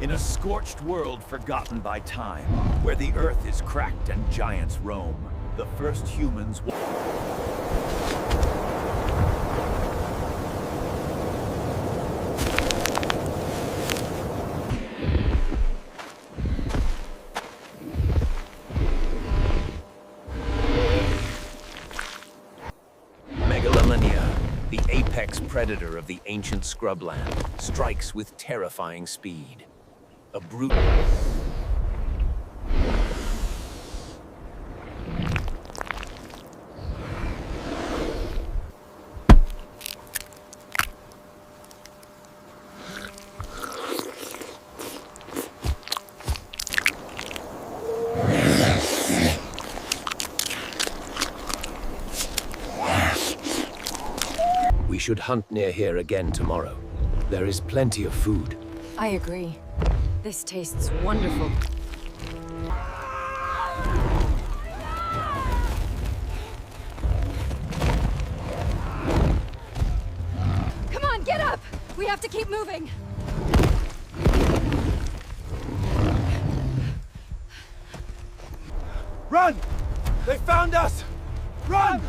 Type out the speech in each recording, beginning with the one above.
In a scorched world forgotten by time, where the earth is cracked and giants roam, the first humans... The apex predator of the ancient scrubland, strikes with terrifying speed. A brute... We should hunt near here again tomorrow. There is plenty of food. I agree. This tastes wonderful. Come on, get up! We have to keep moving! Run! They found us! Run!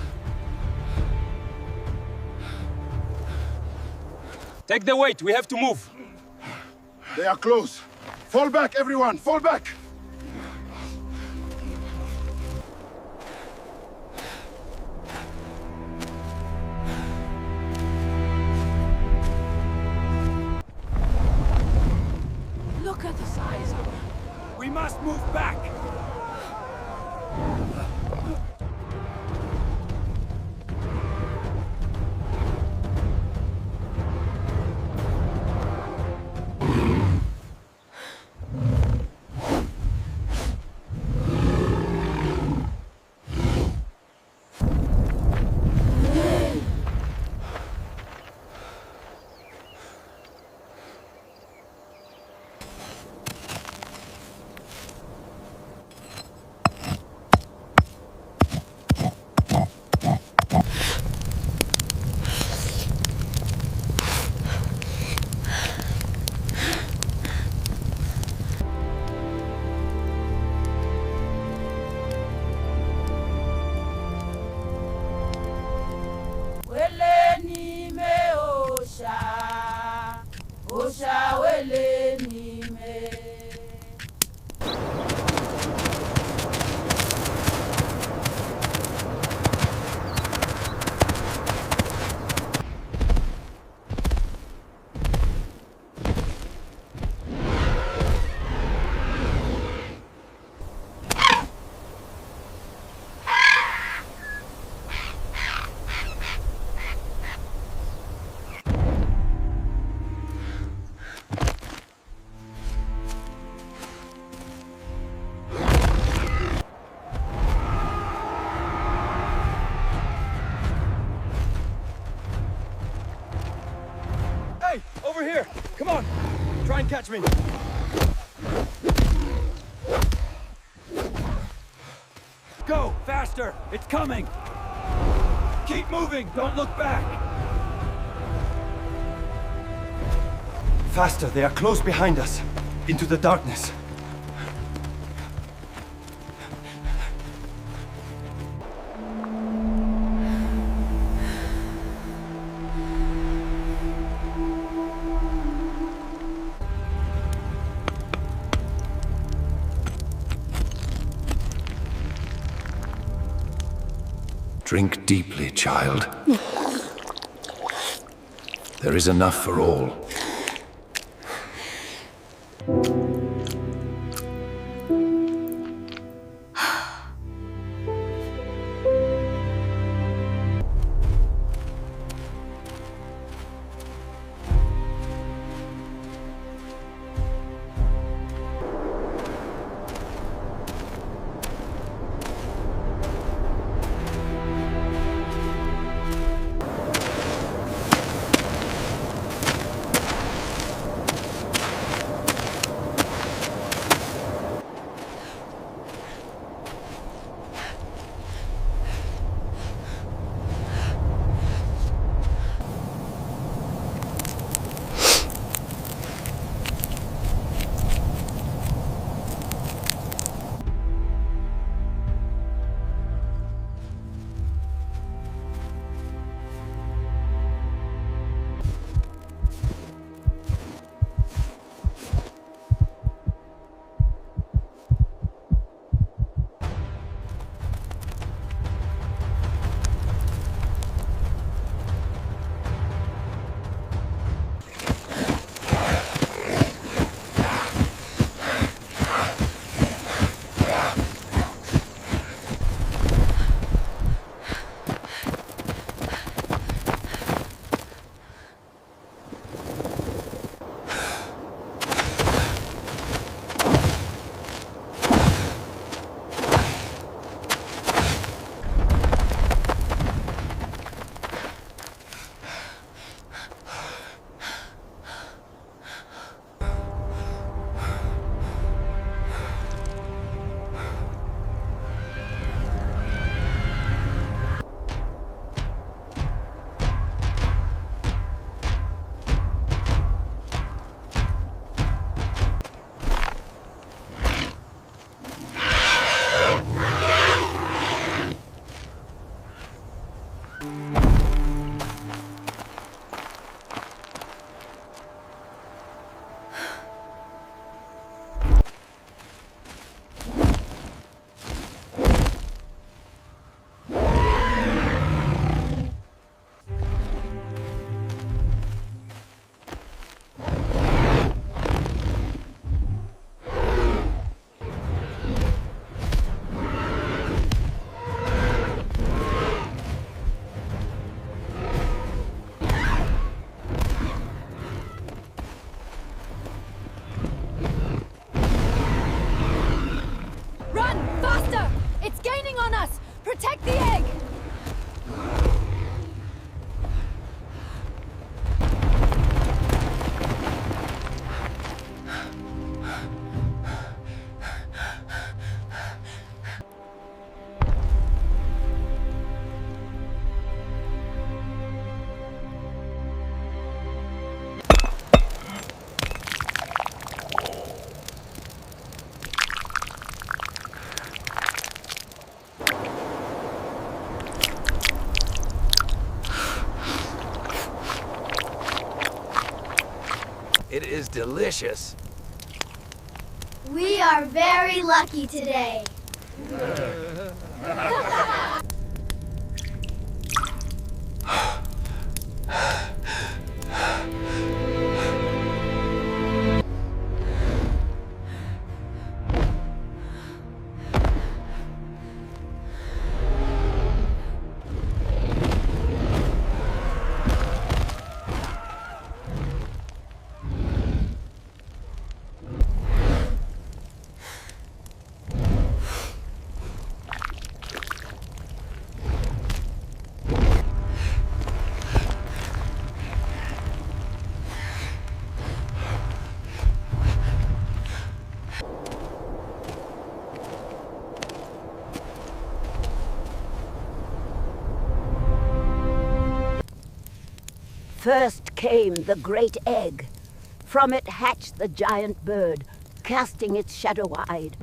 Take the weight, we have to move. They are close. Fall back, everyone! Fall back! Look at the size of them. We must move back! Over here! Come on! Try and catch me! Go! Faster! It's coming! Keep moving! Don't look back! Faster! They are close behind us! Into the darkness! Drink deeply, child. There is enough for all. Protect the egg! It is delicious. We are very lucky today. First came the great egg. From it hatched the giant bird, casting its shadow wide.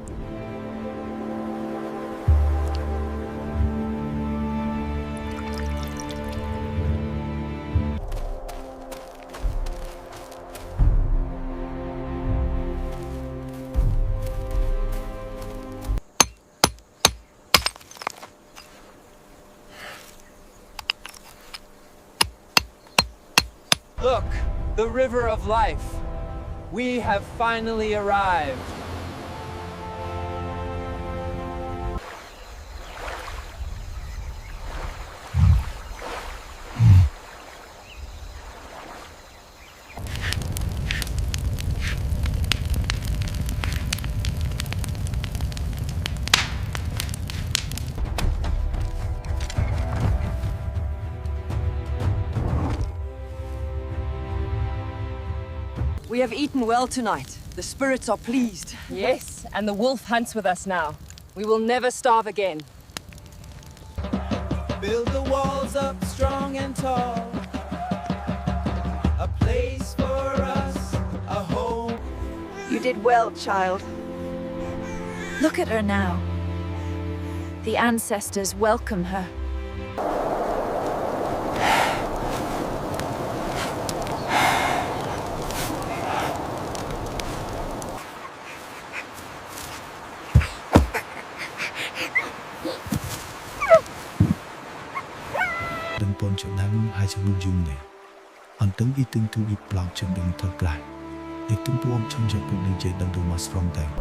Look, the river of life. We have finally arrived. We have eaten well tonight. The spirits are pleased. Yes, and the wolf hunts with us now. We will never starve again. Build the walls up strong and tall. A place for us, a home. You did well, child. Look at her now. The ancestors welcome her. Dan pon cho nang hai cho mun jung ne. Ang teng I ting tu I plang chen ding thak lai. I ting tu om chang ja pun ning je dang du mas from dang.